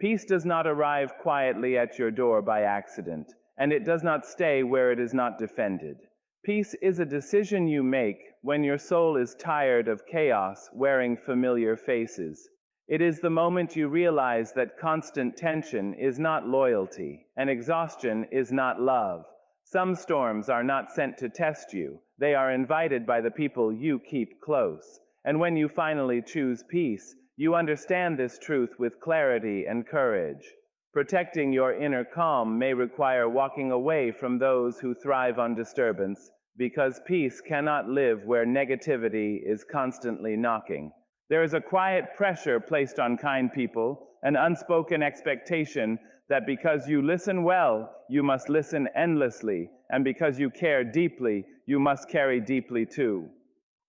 Peace does not arrive quietly at your door by accident, and it does not stay where it is not defended. Peace is a decision you make when your soul is tired of chaos wearing familiar faces. It is the moment you realize that constant tension is not loyalty, and exhaustion is not love. Some storms are not sent to test you, they are invited by the people you keep close. And when you finally choose peace, you understand this truth with clarity and courage. Protecting your inner calm may require walking away from those who thrive on disturbance, because peace cannot live where negativity is constantly knocking. There is a quiet pressure placed on kind people, an unspoken expectation that because you listen well, you must listen endlessly, and because you care deeply, you must carry deeply too.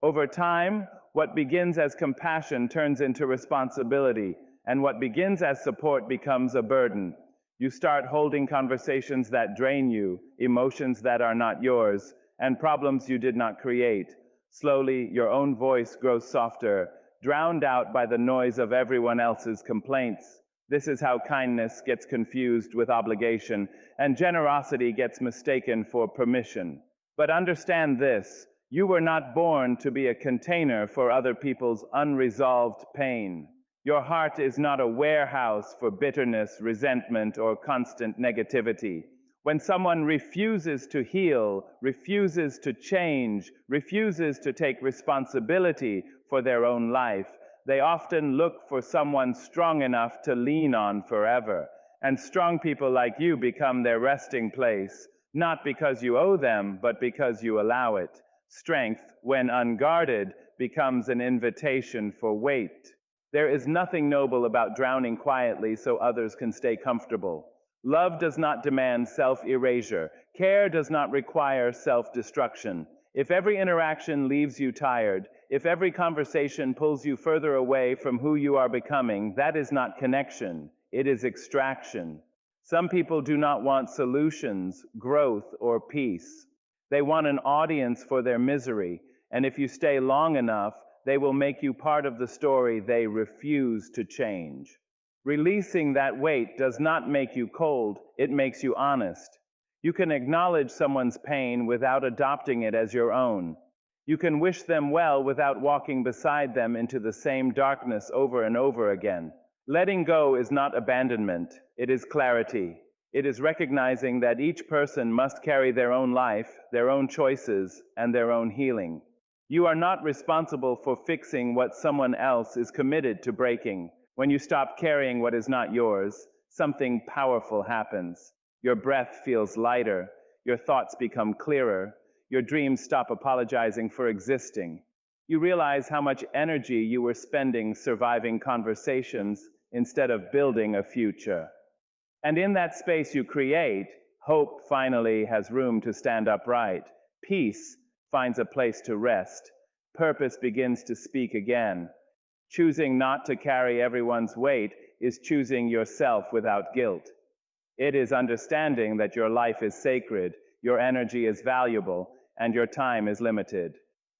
Over time, what begins as compassion turns into responsibility, and what begins as support becomes a burden. You start holding conversations that drain you, emotions that are not yours, and problems you did not create. Slowly, your own voice grows softer, drowned out by the noise of everyone else's complaints. This is how kindness gets confused with obligation, and generosity gets mistaken for permission. But understand this: you were not born to be a container for other people's unresolved pain. Your heart is not a warehouse for bitterness, resentment, or constant negativity. When someone refuses to heal, refuses to change, refuses to take responsibility for their own life, they often look for someone strong enough to lean on forever. And strong people like you become their resting place, not because you owe them, but because you allow it. Strength, when unguarded, becomes an invitation for weight. There is nothing noble about drowning quietly so others can stay comfortable. Love does not demand self-erasure. Care does not require self-destruction. If every interaction leaves you tired, if every conversation pulls you further away from who you are becoming, that is not connection. It is extraction. Some people do not want solutions, growth, or peace. They want an audience for their misery, and if you stay long enough, they will make you part of the story they refuse to change. Releasing that weight does not make you cold, it makes you honest. You can acknowledge someone's pain without adopting it as your own. You can wish them well without walking beside them into the same darkness over and over again. Letting go is not abandonment, it is clarity. It is recognizing that each person must carry their own life, their own choices, and their own healing. You are not responsible for fixing what someone else is committed to breaking. When you stop carrying what is not yours, something powerful happens. Your breath feels lighter, your thoughts become clearer, your dreams stop apologizing for existing. You realize how much energy you were spending surviving conversations instead of building a future. And in that space you create, hope finally has room to stand upright. Peace finds a place to rest. Purpose begins to speak again. Choosing not to carry everyone's weight is choosing yourself without guilt. It is understanding that your life is sacred, your energy is valuable, and your time is limited.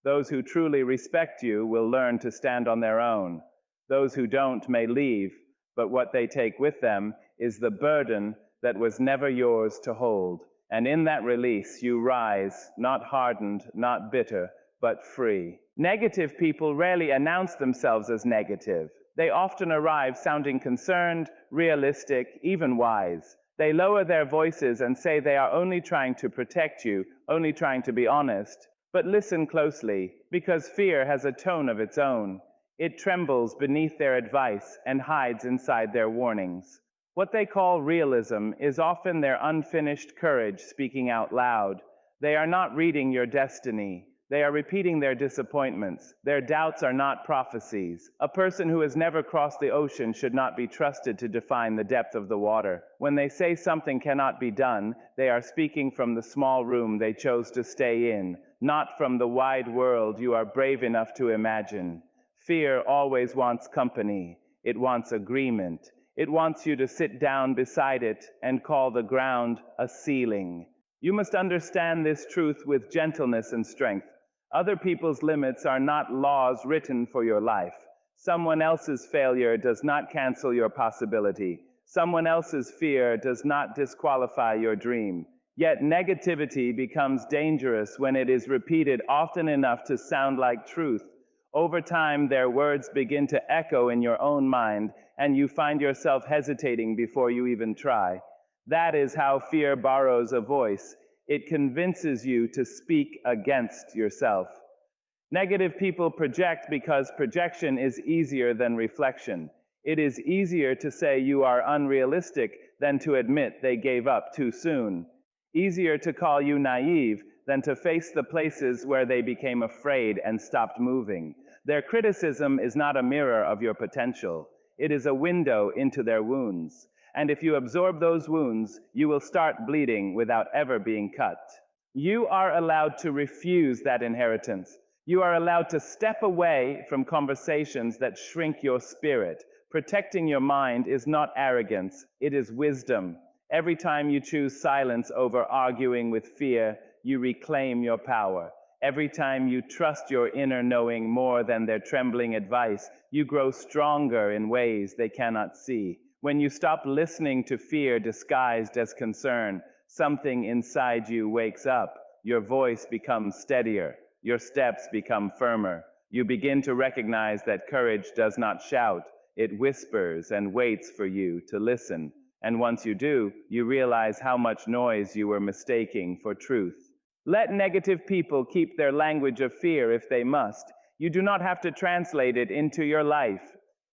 Those who truly respect you will learn to stand on their own. Those who don't may leave, but what they take with them is the burden that was never yours to hold. And in that release you rise, not hardened, not bitter, but free. Negative people rarely announce themselves as negative. They often arrive sounding concerned, realistic, even wise. They lower their voices and say they are only trying to protect you, only trying to be honest. But listen closely, because fear has a tone of its own. It trembles beneath their advice and hides inside their warnings. What they call realism is often their unfinished courage speaking out loud. They are not reading your destiny. They are repeating their disappointments. Their doubts are not prophecies. A person who has never crossed the ocean should not be trusted to define the depth of the water. When they say something cannot be done, they are speaking from the small room they chose to stay in, not from the wide world you are brave enough to imagine. Fear always wants company. It wants agreement. It wants you to sit down beside it and call the ground a ceiling. You must understand this truth with gentleness and strength. Other people's limits are not laws written for your life. Someone else's failure does not cancel your possibility. Someone else's fear does not disqualify your dream. Yet negativity becomes dangerous when it is repeated often enough to sound like truth. Over time, their words begin to echo in your own mind, and you find yourself hesitating before you even try. That is how fear borrows a voice. It convinces you to speak against yourself. Negative people project because projection is easier than reflection. It is easier to say you are unrealistic than to admit they gave up too soon. Easier to call you naive than to face the places where they became afraid and stopped moving. Their criticism is not a mirror of your potential. It is a window into their wounds. And if you absorb those wounds, you will start bleeding without ever being cut. You are allowed to refuse that inheritance. You are allowed to step away from conversations that shrink your spirit. Protecting your mind is not arrogance, it is wisdom. Every time you choose silence over arguing with fear, you reclaim your power. Every time you trust your inner knowing more than their trembling advice, you grow stronger in ways they cannot see. When you stop listening to fear disguised as concern, something inside you wakes up. Your voice becomes steadier. Your steps become firmer. You begin to recognize that courage does not shout. It whispers and waits for you to listen. And once you do, you realize how much noise you were mistaking for truth. Let negative people keep their language of fear if they must. You do not have to translate it into your life.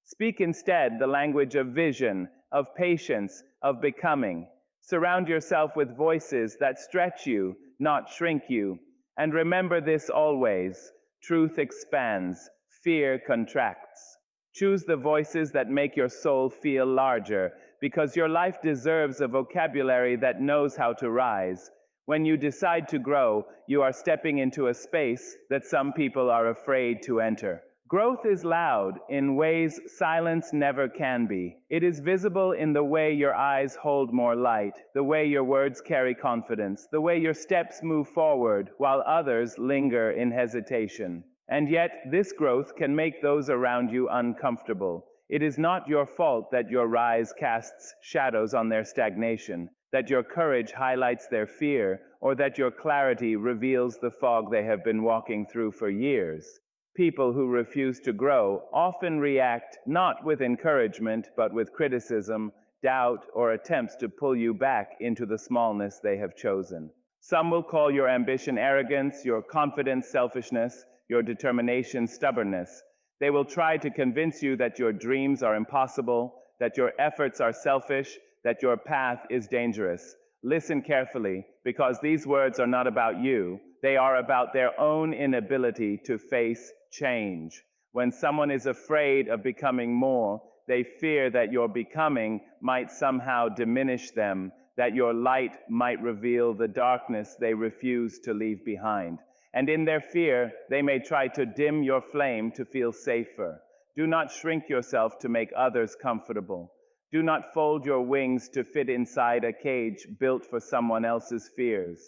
Speak instead the language of vision, of patience, of becoming. Surround yourself with voices that stretch you, not shrink you. And remember this always: truth expands, fear contracts. Choose the voices that make your soul feel larger, because your life deserves a vocabulary that knows how to rise. When you decide to grow, you are stepping into a space that some people are afraid to enter. Growth is loud in ways silence never can be. It is visible in the way your eyes hold more light, the way your words carry confidence, the way your steps move forward while others linger in hesitation. And yet, this growth can make those around you uncomfortable. It is not your fault that your rise casts shadows on their stagnation, that your courage highlights their fear, or that your clarity reveals the fog they have been walking through for years. People who refuse to grow often react not with encouragement, but with criticism, doubt, or attempts to pull you back into the smallness they have chosen. Some will call your ambition arrogance, your confidence selfishness, your determination stubbornness. They will try to convince you that your dreams are impossible, that your efforts are selfish, that your path is dangerous. Listen carefully, because these words are not about you. They are about their own inability to face change. When someone is afraid of becoming more, they fear that your becoming might somehow diminish them, that your light might reveal the darkness they refuse to leave behind. And in their fear, they may try to dim your flame to feel safer. Do not shrink yourself to make others comfortable. Do not fold your wings to fit inside a cage built for someone else's fears.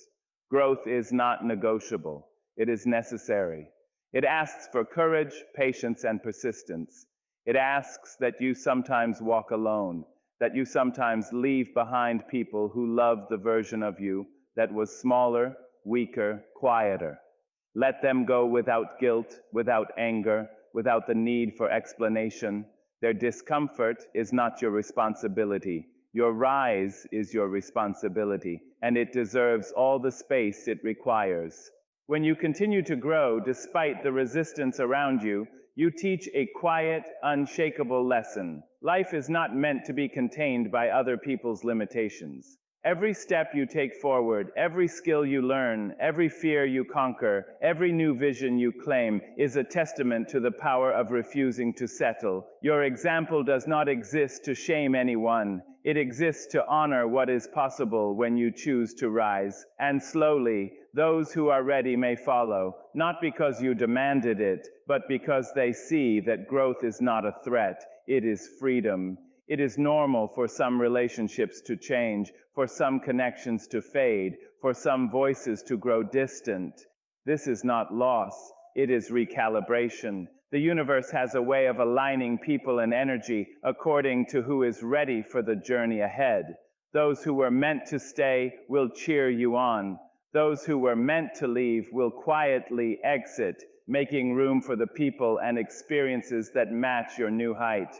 Growth is not negotiable. It is necessary. It asks for courage, patience, and persistence. It asks that you sometimes walk alone, that you sometimes leave behind people who love the version of you that was smaller, weaker, quieter. Let them go without guilt, without anger, without the need for explanation. Their discomfort is not your responsibility. Your rise is your responsibility, and it deserves all the space it requires. When you continue to grow despite the resistance around you, you teach a quiet, unshakable lesson. Life is not meant to be contained by other people's limitations. Every step you take forward, every skill you learn, every fear you conquer, every new vision you claim is a testament to the power of refusing to settle. Your example does not exist to shame anyone. It exists to honor what is possible when you choose to rise. And slowly, those who are ready may follow, not because you demanded it, but because they see that growth is not a threat, it is freedom. It is normal for some relationships to change, for some connections to fade, for some voices to grow distant. This is not loss, it is recalibration. The universe has a way of aligning people and energy according to who is ready for the journey ahead. Those who were meant to stay will cheer you on. Those who were meant to leave will quietly exit, making room for the people and experiences that match your new height.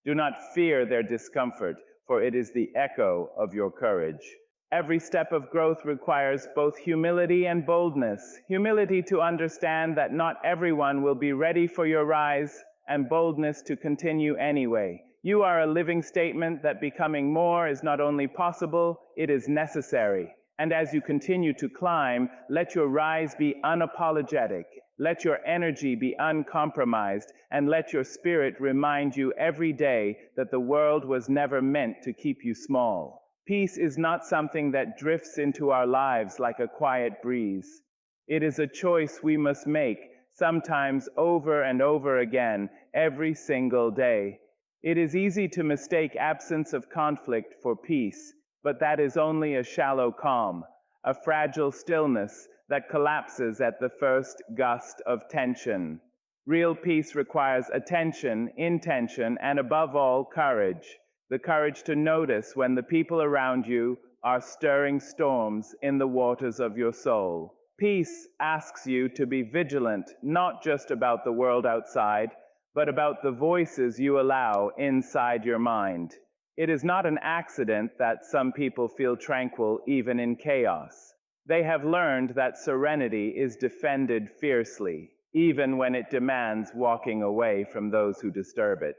Do not fear their discomfort, for it is the echo of your courage. Every step of growth requires both humility and boldness. Humility to understand that not everyone will be ready for your rise, and boldness to continue anyway. You are a living statement that becoming more is not only possible, it is necessary. And as you continue to climb, let your rise be unapologetic. Let your energy be uncompromised, and let your spirit remind you every day that the world was never meant to keep you small. Peace is not something that drifts into our lives like a quiet breeze. It is a choice we must make, sometimes over and over again, every single day. It is easy to mistake absence of conflict for peace, but that is only a shallow calm, a fragile stillness that collapses at the first gust of tension. Real peace requires attention, intention, and above all, courage. The courage to notice when the people around you are stirring storms in the waters of your soul. Peace asks you to be vigilant, not just about the world outside, but about the voices you allow inside your mind. It is not an accident that some people feel tranquil even in chaos. They have learned that serenity is defended fiercely, even when it demands walking away from those who disturb it.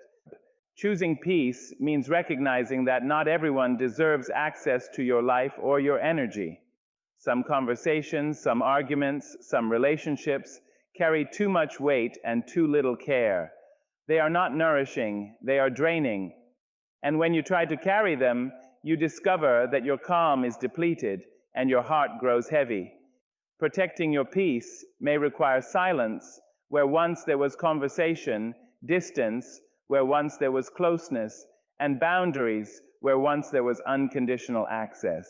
Choosing peace means recognizing that not everyone deserves access to your life or your energy. Some conversations, some arguments, some relationships carry too much weight and too little care. They are not nourishing, they are draining. And when you try to carry them, you discover that your calm is depleted and your heart grows heavy. Protecting your peace may require silence, where once there was conversation, distance, where once there was closeness, and boundaries, where once there was unconditional access.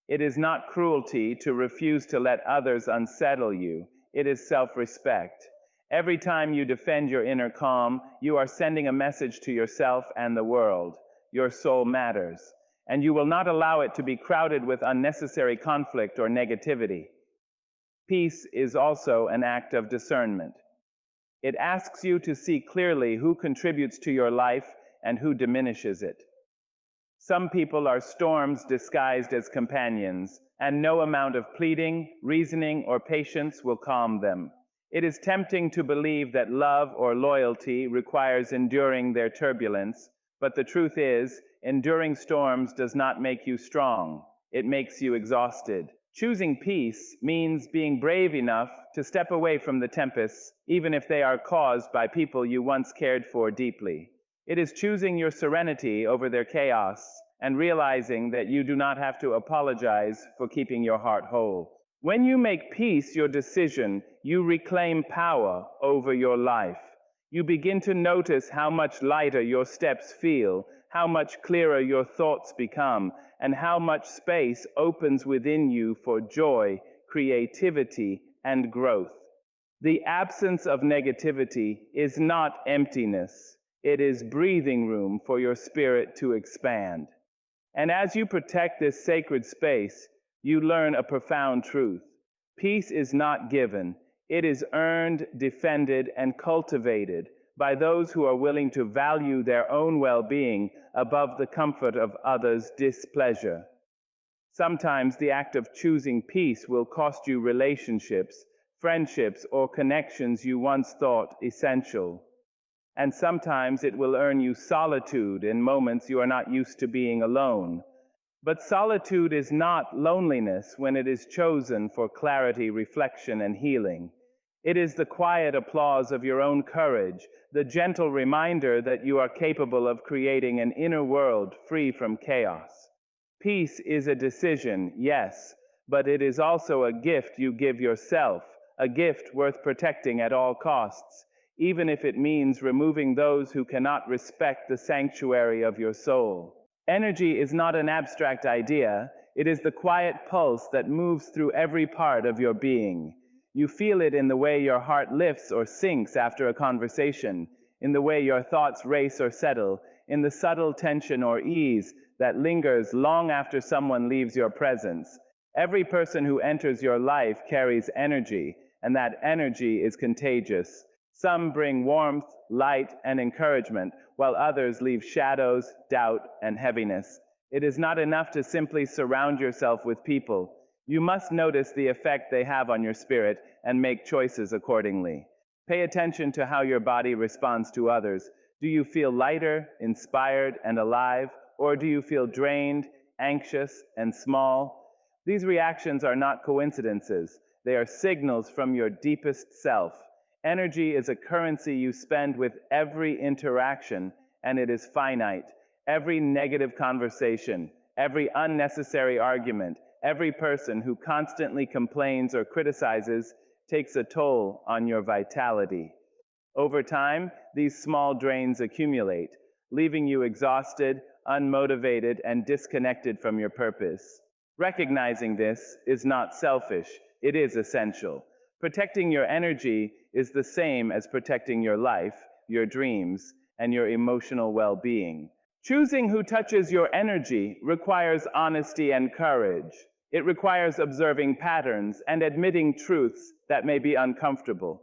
It is not cruelty to refuse to let others unsettle you. It is self-respect. Every time you defend your inner calm, you are sending a message to yourself and the world. Your soul matters, and you will not allow it to be crowded with unnecessary conflict or negativity. Peace is also an act of discernment. It asks you to see clearly who contributes to your life and who diminishes it. Some people are storms disguised as companions, and no amount of pleading, reasoning, or patience will calm them. It is tempting to believe that love or loyalty requires enduring their turbulence, but the truth is, enduring storms does not make you strong. It makes you exhausted. Choosing peace means being brave enough to step away from the tempests, even if they are caused by people you once cared for deeply. It is choosing your serenity over their chaos and realizing that you do not have to apologize for keeping your heart whole. When you make peace your decision, you reclaim power over your life. You begin to notice how much lighter your steps feel, how much clearer your thoughts become, and how much space opens within you for joy, creativity, and growth. The absence of negativity is not emptiness. It is breathing room for your spirit to expand. And as you protect this sacred space, you learn a profound truth. Peace is not given. It is earned, defended, and cultivated by those who are willing to value their own well-being above the comfort of others' displeasure. Sometimes the act of choosing peace will cost you relationships, friendships, or connections you once thought essential. And sometimes it will earn you solitude in moments you are not used to being alone. But solitude is not loneliness when it is chosen for clarity, reflection, and healing. It is the quiet applause of your own courage, the gentle reminder that you are capable of creating an inner world free from chaos. Peace is a decision, yes, but it is also a gift you give yourself, a gift worth protecting at all costs, even if it means removing those who cannot respect the sanctuary of your soul. Energy is not an abstract idea, it is the quiet pulse that moves through every part of your being. You feel it in the way your heart lifts or sinks after a conversation, in the way your thoughts race or settle, in the subtle tension or ease that lingers long after someone leaves your presence. Every person who enters your life carries energy, and that energy is contagious. Some bring warmth, light, and encouragement, while others leave shadows, doubt, and heaviness. It is not enough to simply surround yourself with people. You must notice the effect they have on your spirit and make choices accordingly. Pay attention to how your body responds to others. Do you feel lighter, inspired, and alive, or do you feel drained, anxious, and small? These reactions are not coincidences. They are signals from your deepest self. Energy is a currency you spend with every interaction, and it is finite. Every negative conversation, every unnecessary argument, every person who constantly complains or criticizes takes a toll on your vitality. Over time, these small drains accumulate, leaving you exhausted, unmotivated, and disconnected from your purpose. Recognizing this is not selfish, it is essential. Protecting your energy is the same as protecting your life, your dreams, and your emotional well-being. Choosing who touches your energy requires honesty and courage. It requires observing patterns and admitting truths that may be uncomfortable.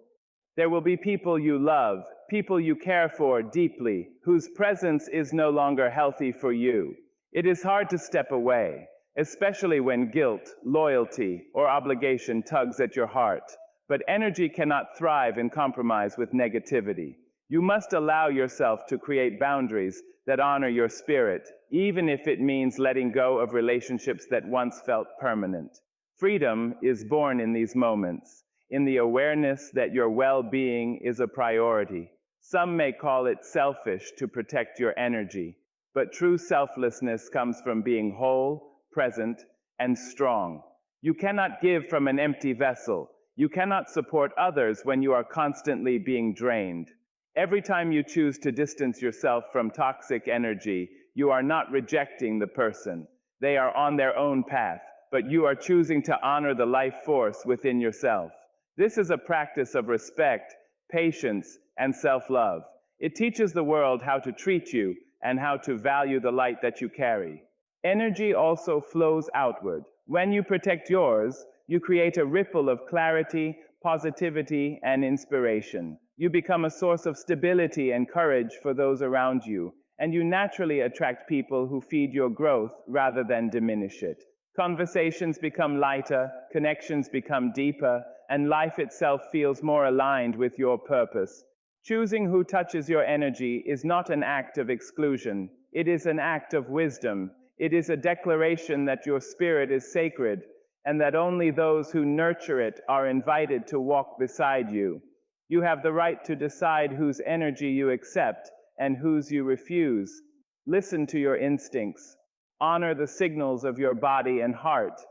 There will be people you love, people you care for deeply, whose presence is no longer healthy for you. It is hard to step away, especially when guilt, loyalty, or obligation tugs at your heart. But energy cannot thrive in compromise with negativity. You must allow yourself to create boundaries that honor your spirit, even if it means letting go of relationships that once felt permanent. Freedom is born in these moments, in the awareness that your well-being is a priority. Some may call it selfish to protect your energy, but true selflessness comes from being whole, present, and strong. You cannot give from an empty vessel. You cannot support others when you are constantly being drained. Every time you choose to distance yourself from toxic energy, you are not rejecting the person. They are on their own path, but you are choosing to honor the life force within yourself. This is a practice of respect, patience, and self-love. It teaches the world how to treat you and how to value the light that you carry. Energy also flows outward. When you protect yours, you create a ripple of clarity, positivity, and inspiration. You become a source of stability and courage for those around you, and you naturally attract people who feed your growth rather than diminish it. Conversations become lighter, connections become deeper, and life itself feels more aligned with your purpose. Choosing who touches your energy is not an act of exclusion. It is an act of wisdom. It is a declaration that your spirit is sacred, and that only those who nurture it are invited to walk beside you. You have the right to decide whose energy you accept and whose you refuse. Listen to your instincts. Honor the signals of your body and heart.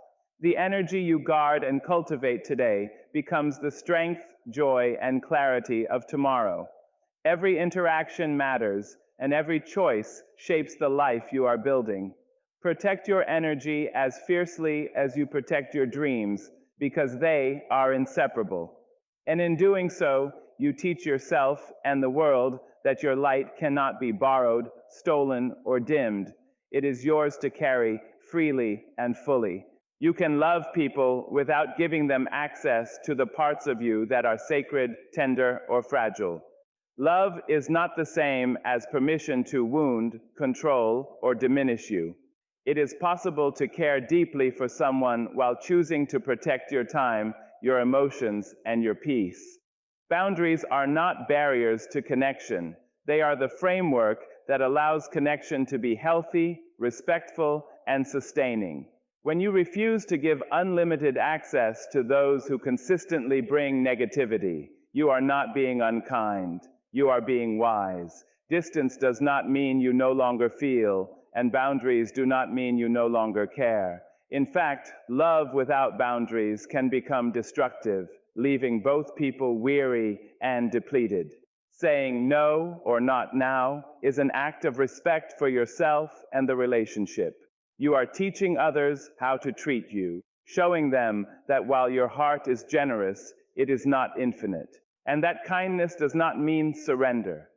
The energy you guard and cultivate today becomes the strength, joy, and clarity of tomorrow. Every interaction matters, and every choice shapes the life you are building. Protect your energy as fiercely as you protect your dreams, because they are inseparable. And in doing so, you teach yourself and the world that your light cannot be borrowed, stolen, or dimmed. It is yours to carry freely and fully. You can love people without giving them access to the parts of you that are sacred, tender, or fragile. Love is not the same as permission to wound, control, or diminish you. It is possible to care deeply for someone while choosing to protect your time, your emotions, and your peace. Boundaries are not barriers to connection. They are the framework that allows connection to be healthy, respectful, and sustaining. When you refuse to give unlimited access to those who consistently bring negativity, you are not being unkind. You are being wise. Distance does not mean you no longer feel, and boundaries do not mean you no longer care. In fact, love without boundaries can become destructive, leaving both people weary and depleted. Saying no or not now is an act of respect for yourself and the relationship. You are teaching others how to treat you, showing them that while your heart is generous, it is not infinite. And that kindness does not mean surrender.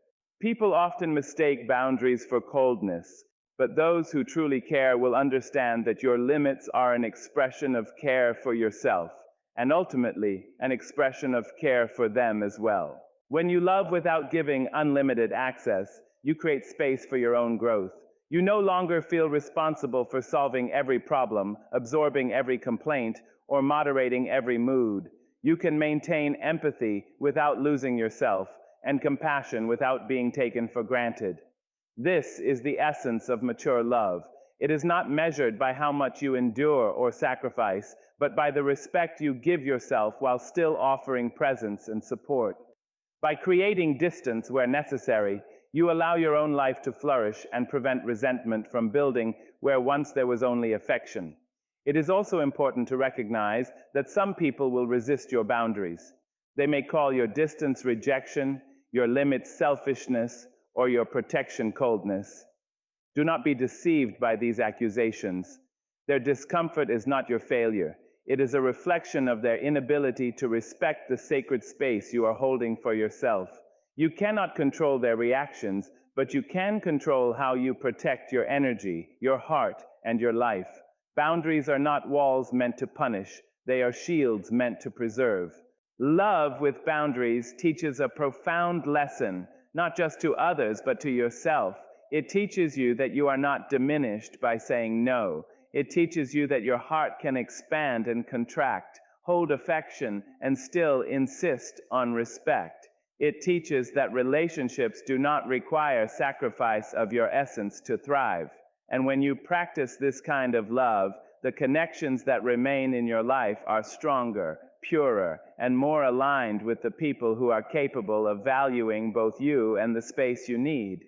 People often mistake boundaries for coldness, but those who truly care will understand that your limits are an expression of care for yourself, and ultimately an expression of care for them as well. When you love without giving unlimited access, you create space for your own growth. You no longer feel responsible for solving every problem, absorbing every complaint, or moderating every mood. You can maintain empathy without losing yourself, and compassion without being taken for granted. This is the essence of mature love. It is not measured by how much you endure or sacrifice, but by the respect you give yourself while still offering presence and support. By creating distance where necessary, you allow your own life to flourish and prevent resentment from building where once there was only affection. It is also important to recognize that some people will resist your boundaries. They may call your distance rejection, your limits selfishness, or your protection coldness. Do not be deceived by these accusations. Their discomfort is not your failure. It is a reflection of their inability to respect the sacred space you are holding for yourself. You cannot control their reactions, but you can control how you protect your energy, your heart, and your life. Boundaries are not walls meant to punish. They are shields meant to preserve. Love with boundaries teaches a profound lesson, not just to others, but to yourself. It teaches you that you are not diminished by saying no. It teaches you that your heart can expand and contract, hold affection, and still insist on respect. It teaches that relationships do not require sacrifice of your essence to thrive. And when you practice this kind of love, the connections that remain in your life are stronger, purer, and more aligned with the people who are capable of valuing both you and the space you need.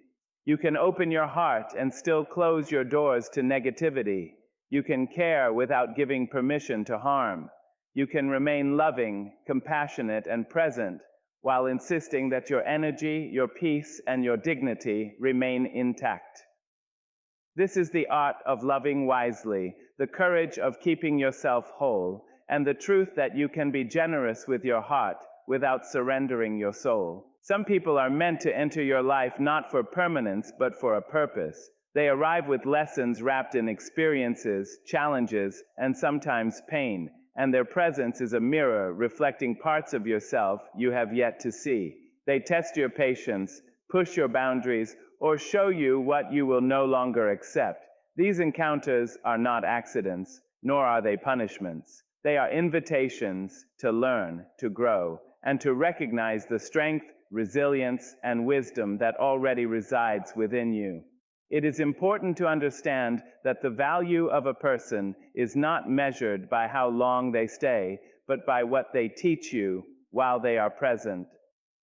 You can open your heart and still close your doors to negativity. You can care without giving permission to harm. You can remain loving, compassionate, and present while insisting that your energy, your peace, and your dignity remain intact. This is the art of loving wisely, the courage of keeping yourself whole, and the truth that you can be generous with your heart without surrendering your soul. Some people are meant to enter your life not for permanence, but for a purpose. They arrive with lessons wrapped in experiences, challenges, and sometimes pain, and their presence is a mirror reflecting parts of yourself you have yet to see. They test your patience, push your boundaries, or show you what you will no longer accept. These encounters are not accidents, nor are they punishments. They are invitations to learn, to grow, and to recognize the strength, resilience, and wisdom that already resides within you. It is important to understand that the value of a person is not measured by how long they stay, but by what they teach you while they are present.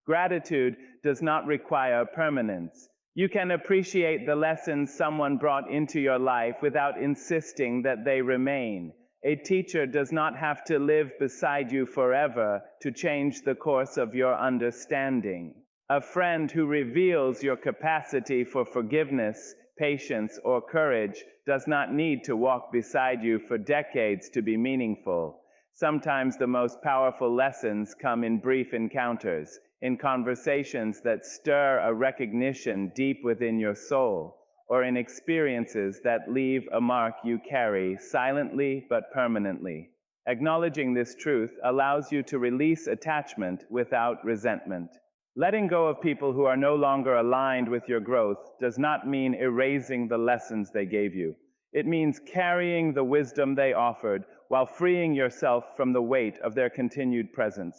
Gratitude does not require permanence. You can appreciate the lessons someone brought into your life without insisting that they remain. A teacher does not have to live beside you forever to change the course of your understanding. A friend who reveals your capacity for forgiveness, patience, or courage does not need to walk beside you for decades to be meaningful. Sometimes the most powerful lessons come in brief encounters, in conversations that stir a recognition deep within your soul, or in experiences that leave a mark you carry silently but permanently. Acknowledging this truth allows you to release attachment without resentment. Letting go of people who are no longer aligned with your growth does not mean erasing the lessons they gave you. It means carrying the wisdom they offered while freeing yourself from the weight of their continued presence,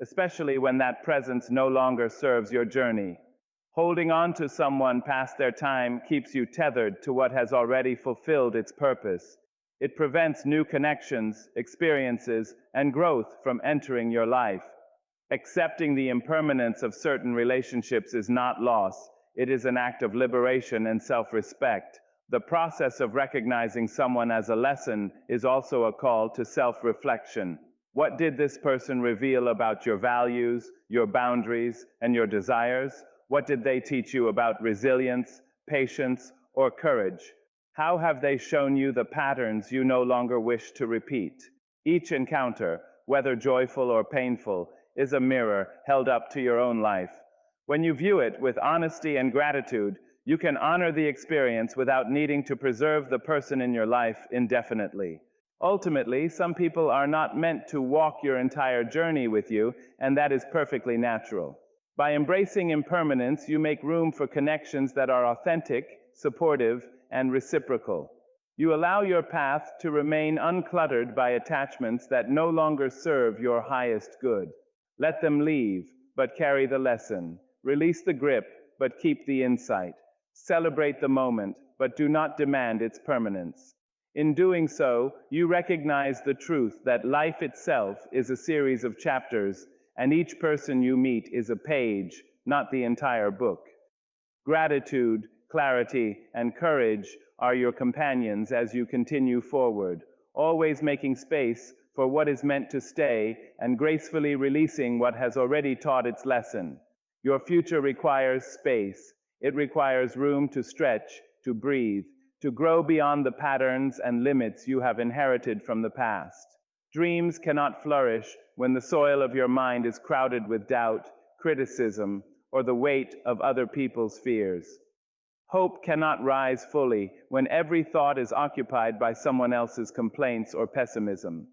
especially when that presence no longer serves your journey. Holding on to someone past their time keeps you tethered to what has already fulfilled its purpose. It prevents new connections, experiences, and growth from entering your life. Accepting the impermanence of certain relationships is not loss. It is an act of liberation and self-respect. The process of recognizing someone as a lesson is also a call to self-reflection. What did this person reveal about your values, your boundaries, and your desires? What did they teach you about resilience, patience, or courage? How have they shown you the patterns you no longer wish to repeat? Each encounter, whether joyful or painful, is a mirror held up to your own life. When you view it with honesty and gratitude, you can honor the experience without needing to preserve the person in your life indefinitely. Ultimately, some people are not meant to walk your entire journey with you, and that is perfectly natural. By embracing impermanence, you make room for connections that are authentic, supportive, and reciprocal. You allow your path to remain uncluttered by attachments that no longer serve your highest good. Let them leave, but carry the lesson. Release the grip, but keep the insight. Celebrate the moment, but do not demand its permanence. In doing so, you recognize the truth that life itself is a series of chapters, and each person you meet is a page, not the entire book. Gratitude, clarity, and courage are your companions as you continue forward, always making space for what is meant to stay and gracefully releasing what has already taught its lesson. Your future requires space. It requires room to stretch, to breathe, to grow beyond the patterns and limits you have inherited from the past. Dreams cannot flourish when the soil of your mind is crowded with doubt, criticism, or the weight of other people's fears. Hope cannot rise fully when every thought is occupied by someone else's complaints or pessimism.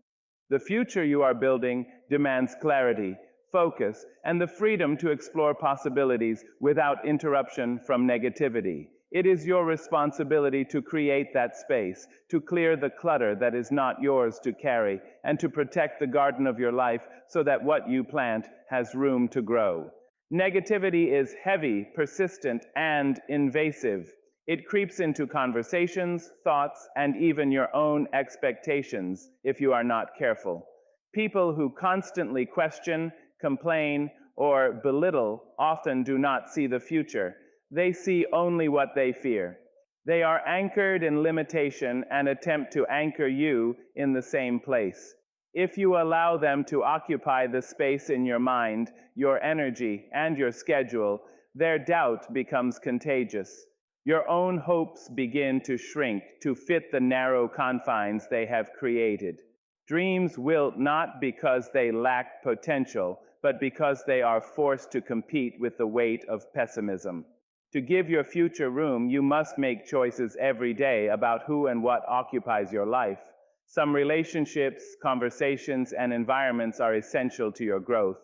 The future you are building demands clarity, focus, and the freedom to explore possibilities without interruption from negativity. It is your responsibility to create that space, to clear the clutter that is not yours to carry, and to protect the garden of your life so that what you plant has room to grow. Negativity is heavy, persistent, and invasive. It creeps into conversations, thoughts, and even your own expectations if you are not careful. People who constantly question, complain, or belittle often do not see the future. They see only what they fear. They are anchored in limitation and attempt to anchor you in the same place. If you allow them to occupy the space in your mind, your energy, and your schedule, their doubt becomes contagious. Your own hopes begin to shrink to fit the narrow confines they have created. Dreams wilt not because they lack potential, but because they are forced to compete with the weight of pessimism. To give your future room, you must make choices every day about who and what occupies your life. Some relationships, conversations, and environments are essential to your growth.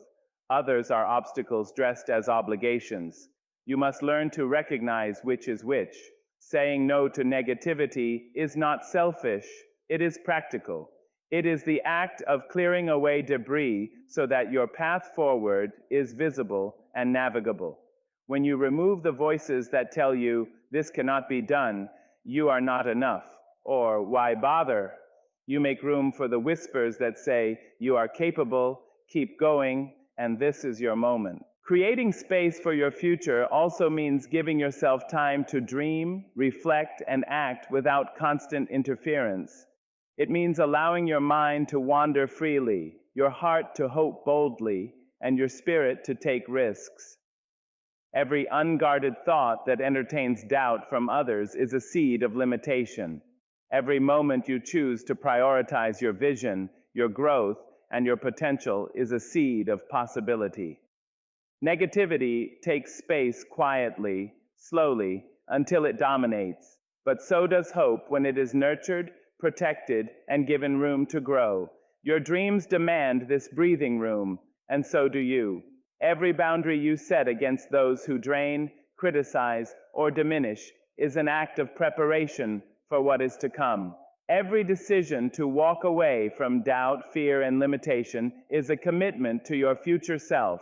Others are obstacles dressed as obligations. You must learn to recognize which is which. Saying no to negativity is not selfish, it is practical. It is the act of clearing away debris so that your path forward is visible and navigable. When you remove the voices that tell you, this cannot be done, you are not enough, or why bother, you make room for the whispers that say, you are capable, keep going, and this is your moment. Creating space for your future also means giving yourself time to dream, reflect, and act without constant interference. It means allowing your mind to wander freely, your heart to hope boldly, and your spirit to take risks. Every unguarded thought that entertains doubt from others is a seed of limitation. Every moment you choose to prioritize your vision, your growth, and your potential is a seed of possibility. Negativity takes space quietly, slowly, until it dominates. But so does hope when it is nurtured, protected, and given room to grow. Your dreams demand this breathing room, and so do you. Every boundary you set against those who drain, criticize, or diminish is an act of preparation for what is to come. Every decision to walk away from doubt, fear, and limitation is a commitment to your future self.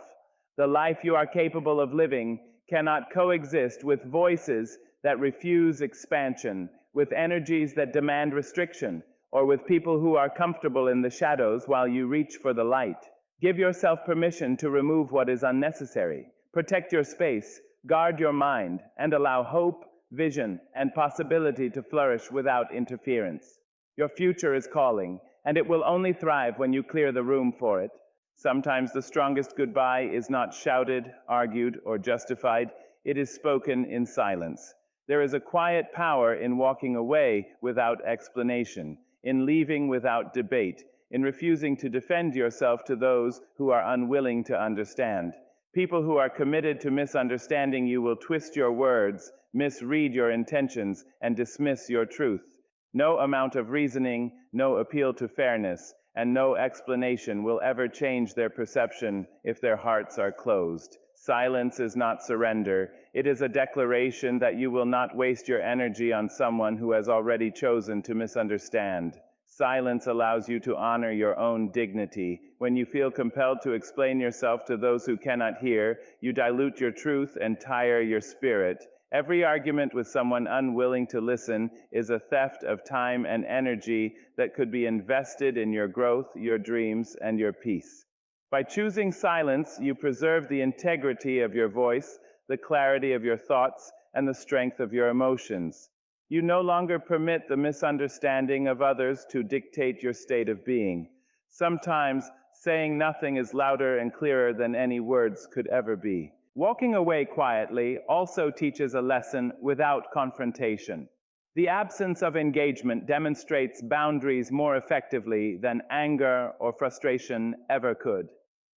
The life you are capable of living cannot coexist with voices that refuse expansion, with energies that demand restriction, or with people who are comfortable in the shadows while you reach for the light. Give yourself permission to remove what is unnecessary. Protect your space, guard your mind, and allow hope, vision, and possibility to flourish without interference. Your future is calling, and it will only thrive when you clear the room for it. Sometimes the strongest goodbye is not shouted, argued, or justified. It is spoken in silence. There is a quiet power in walking away without explanation, in leaving without debate, in refusing to defend yourself to those who are unwilling to understand. People who are committed to misunderstanding you will twist your words, misread your intentions, and dismiss your truth. No amount of reasoning, no appeal to fairness, and no explanation will ever change their perception if their hearts are closed. Silence is not surrender. It is a declaration that you will not waste your energy on someone who has already chosen to misunderstand. Silence allows you to honor your own dignity. When you feel compelled to explain yourself to those who cannot hear, you dilute your truth and tire your spirit. Every argument with someone unwilling to listen is a theft of time and energy that could be invested in your growth, your dreams, and your peace. By choosing silence, you preserve the integrity of your voice, the clarity of your thoughts, and the strength of your emotions. You no longer permit the misunderstanding of others to dictate your state of being. Sometimes, saying nothing is louder and clearer than any words could ever be. Walking away quietly also teaches a lesson without confrontation. The absence of engagement demonstrates boundaries more effectively than anger or frustration ever could.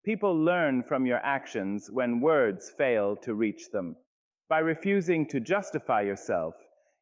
People learn from your actions when words fail to reach them. By refusing to justify yourself,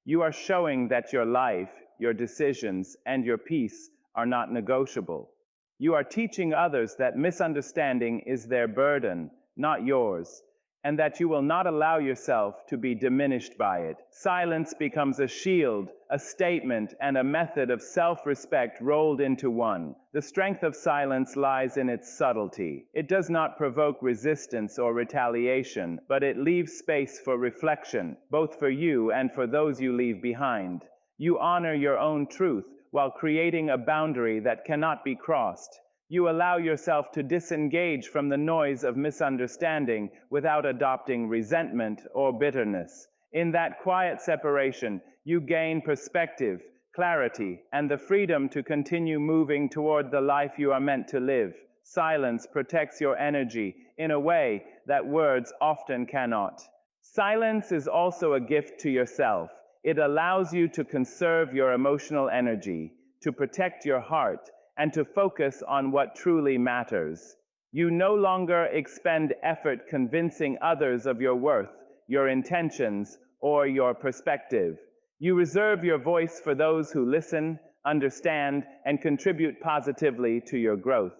you are showing that your life, your decisions, and your peace are not negotiable. You are teaching others that misunderstanding is their burden, not yours, and that you will not allow yourself to be diminished by it. Silence becomes a shield, a statement, and a method of self-respect rolled into one. The strength of silence lies in its subtlety. It does not provoke resistance or retaliation, but it leaves space for reflection, both for you and for those you leave behind. You honor your own truth while creating a boundary that cannot be crossed. You allow yourself to disengage from the noise of misunderstanding without adopting resentment or bitterness. In that quiet separation, you gain perspective, clarity, and the freedom to continue moving toward the life you are meant to live. Silence protects your energy in a way that words often cannot. Silence is also a gift to yourself. It allows you to conserve your emotional energy, to protect your heart, and to focus on what truly matters. You no longer expend effort convincing others of your worth, your intentions, or your perspective. You reserve your voice for those who listen, understand, and contribute positively to your growth.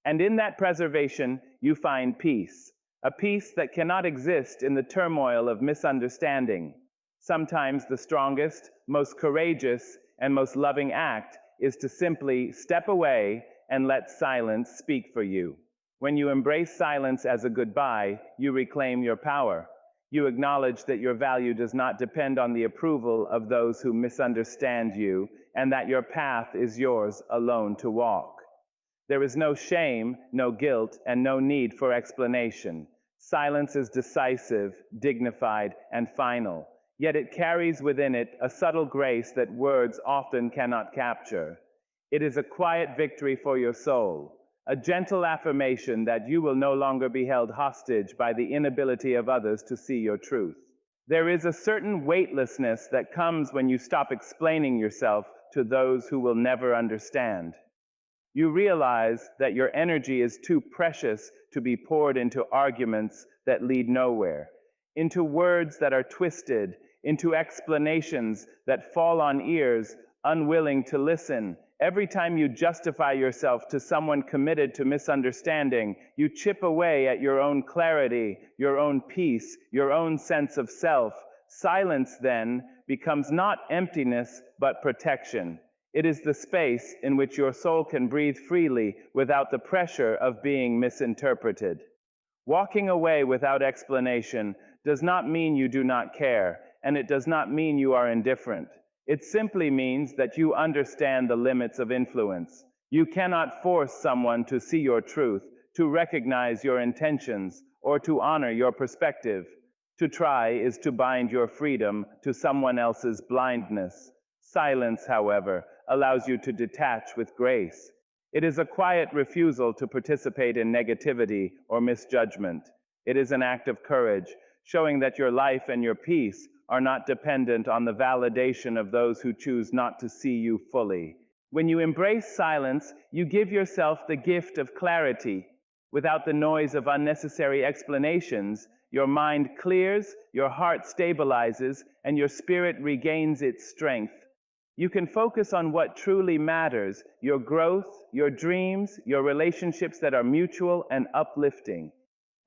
And in that preservation, you find peace, a peace that cannot exist in the turmoil of misunderstanding. Sometimes the strongest, most courageous, and most loving act is to simply step away and let silence speak for you. When you embrace silence as a goodbye, you reclaim your power. You acknowledge that your value does not depend on the approval of those who misunderstand you, and that your path is yours alone to walk. There is no shame, no guilt, and no need for explanation. Silence is decisive, dignified, and final. Yet it carries within it a subtle grace that words often cannot capture. It is a quiet victory for your soul, a gentle affirmation that you will no longer be held hostage by the inability of others to see your truth. There is a certain weightlessness that comes when you stop explaining yourself to those who will never understand. You realize that your energy is too precious to be poured into arguments that lead nowhere, into words that are twisted, into explanations that fall on ears unwilling to listen. Every time you justify yourself to someone committed to misunderstanding, you chip away at your own clarity, your own peace, your own sense of self. Silence, then, becomes not emptiness, but protection. It is the space in which your soul can breathe freely without the pressure of being misinterpreted. Walking away without explanation does not mean you do not care, and it does not mean you are indifferent. It simply means that you understand the limits of influence. You cannot force someone to see your truth, to recognize your intentions, or to honor your perspective. To try is to bind your freedom to someone else's blindness. Silence, however, allows you to detach with grace. It is a quiet refusal to participate in negativity or misjudgment. It is an act of courage, showing that your life and your peace are not dependent on the validation of those who choose not to see you fully. When you embrace silence, you give yourself the gift of clarity. Without the noise of unnecessary explanations, your mind clears, your heart stabilizes, and your spirit regains its strength. You can focus on what truly matters: your growth, your dreams, your relationships that are mutual and uplifting.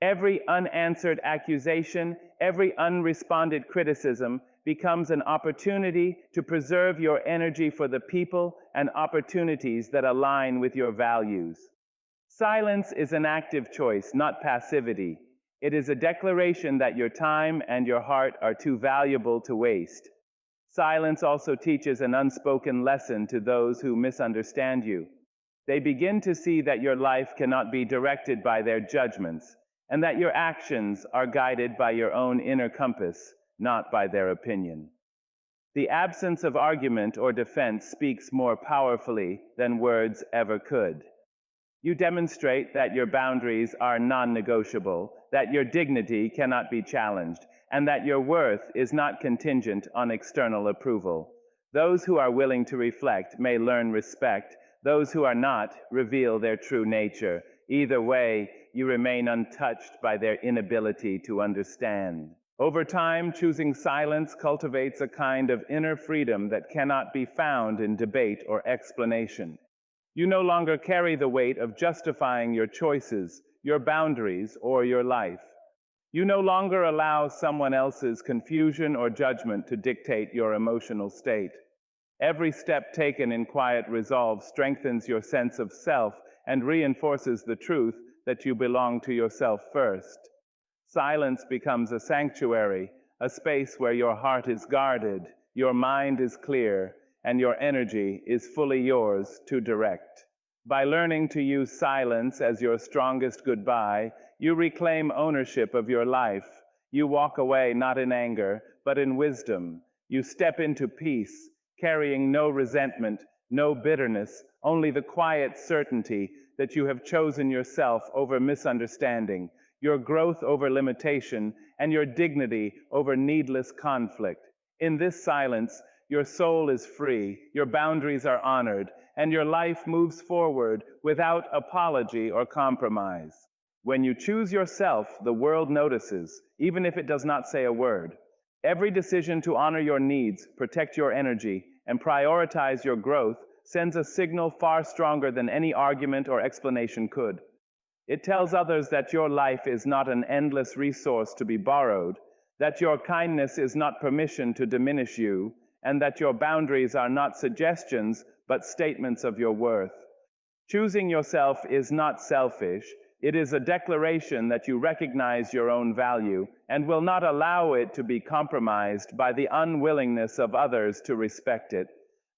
Every unanswered accusation, every unresponded criticism becomes an opportunity to preserve your energy for the people and opportunities that align with your values. Silence is an active choice, not passivity. It is a declaration that your time and your heart are too valuable to waste. Silence also teaches an unspoken lesson to those who misunderstand you. They begin to see that your life cannot be directed by their judgments, and that your actions are guided by your own inner compass, not by their opinion. The absence of argument or defense speaks more powerfully than words ever could. You demonstrate that your boundaries are non-negotiable, that your dignity cannot be challenged, and that your worth is not contingent on external approval. Those who are willing to reflect may learn respect. Those who are not reveal their true nature. Either way, you remain untouched by their inability to understand. Over time, choosing silence cultivates a kind of inner freedom that cannot be found in debate or explanation. You no longer carry the weight of justifying your choices, your boundaries, or your life. You no longer allow someone else's confusion or judgment to dictate your emotional state. Every step taken in quiet resolve strengthens your sense of self and reinforces the truth that you belong to yourself first. Silence becomes a sanctuary, a space where your heart is guarded, your mind is clear, and your energy is fully yours to direct. By learning to use silence as your strongest goodbye, you reclaim ownership of your life. You walk away not in anger, but in wisdom. You step into peace, carrying no resentment, no bitterness, only the quiet certainty that you have chosen yourself over misunderstanding, your growth over limitation, and your dignity over needless conflict. In this silence, your soul is free, your boundaries are honored, and your life moves forward without apology or compromise. When you choose yourself, the world notices, even if it does not say a word. Every decision to honor your needs, protect your energy, and prioritize your growth sends a signal far stronger than any argument or explanation could. It tells others that your life is not an endless resource to be borrowed, that your kindness is not permission to diminish you, and that your boundaries are not suggestions but statements of your worth. Choosing yourself is not selfish. It is a declaration that you recognize your own value and will not allow it to be compromised by the unwillingness of others to respect it.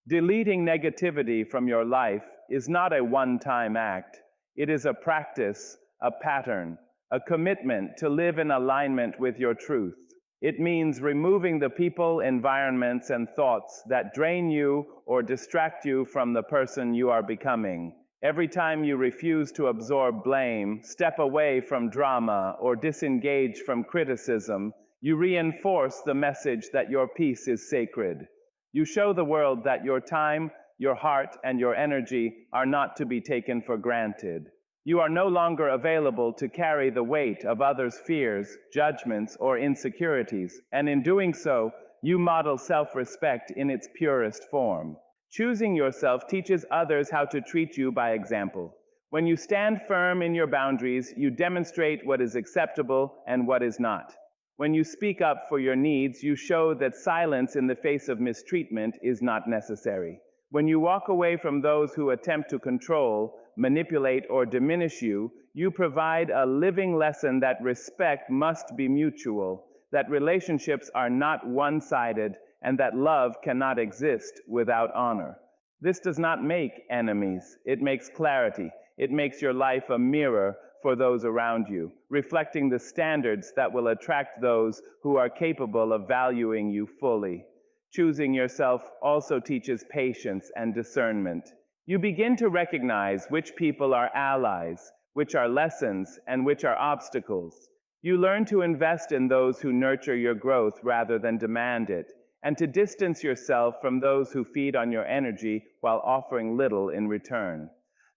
Deleting negativity from your life is not a one-time act. It is a practice, a pattern, a commitment to live in alignment with your truth. It means removing the people, environments, and thoughts that drain you or distract you from the person you are becoming. Every time you refuse to absorb blame, step away from drama, or disengage from criticism, you reinforce the message that your peace is sacred. You show the world that your time, your heart, and your energy are not to be taken for granted. You are no longer available to carry the weight of others' fears, judgments, or insecurities, and in doing so, you model self-respect in its purest form. Choosing yourself teaches others how to treat you by example. When you stand firm in your boundaries, you demonstrate what is acceptable and what is not. When you speak up for your needs, you show that silence in the face of mistreatment is not necessary. When you walk away from those who attempt to control, manipulate, or diminish you, you provide a living lesson that respect must be mutual, that relationships are not one-sided, and that love cannot exist without honor. This does not make enemies. It makes clarity. It makes your life a mirror for those around you, reflecting the standards that will attract those who are capable of valuing you fully. Choosing yourself also teaches patience and discernment. You begin to recognize which people are allies, which are lessons, and which are obstacles. You learn to invest in those who nurture your growth rather than demand it, and to distance yourself from those who feed on your energy while offering little in return.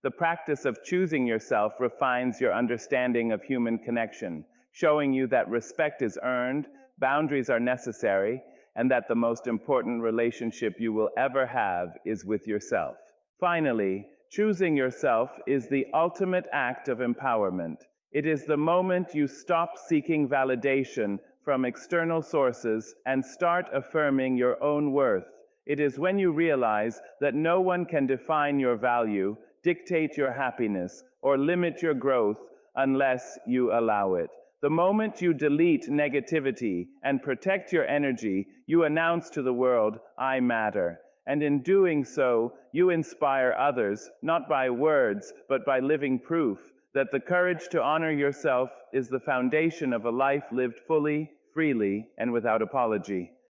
The practice of choosing yourself refines your understanding of human connection, showing you that respect is earned, boundaries are necessary, and that the most important relationship you will ever have is with yourself. Finally, choosing yourself is the ultimate act of empowerment. It is the moment you stop seeking validation from external sources and start affirming your own worth. It is when you realize that no one can define your value, dictate your happiness, or limit your growth unless you allow it. The moment you delete negativity and protect your energy, you announce to the world, I matter. And in doing so, you inspire others, not by words, but by living proof that the courage to honor yourself is the foundation of a life lived fully, freely, and without apology.